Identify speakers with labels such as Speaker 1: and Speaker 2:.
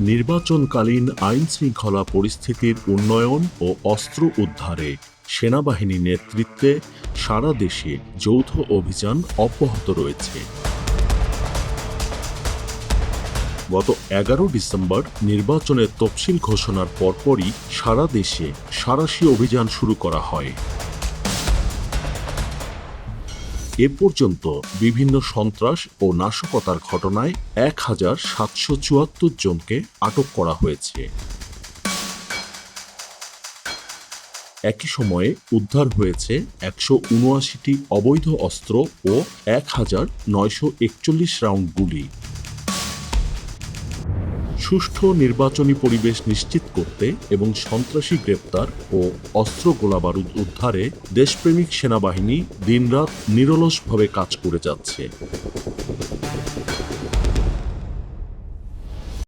Speaker 1: নির্বাচনকালীন আইনশৃঙ্খলা পরিস্থিতির উন্নয়ন ও অস্ত্র উদ্ধারে সেনাবাহিনীর নেতৃত্বে সারা দেশে যৌথ অভিযান অব্যাহত রয়েছে। গত ১১ ডিসেম্বর নির্বাচনের তফসিল ঘোষণার পরপরই সারা দেশে সাঁড়াশি অভিযান শুরু করা হয়। এ পর্যন্ত বিভিন্ন সন্ত্রাস ও নাশকতার ঘটনায় ১,৭৭৪ জনকে আটক করা হয়েছে। একই সময়ে উদ্ধার হয়েছে ১৭৯টি অবৈধ অস্ত্র ও ১,৯৪১ রাউন্ড গুলি। সুষ্ঠু নির্বাচনী পরিবেশ নিশ্চিত করতে এবং সন্ত্রাসী গ্রেপ্তার ও অস্ত্র গোলাবারুদ উদ্ধারে দেশপ্রেমিক সেনাবাহিনী দিনরাত নিরলসভাবে কাজ করে যাচ্ছে।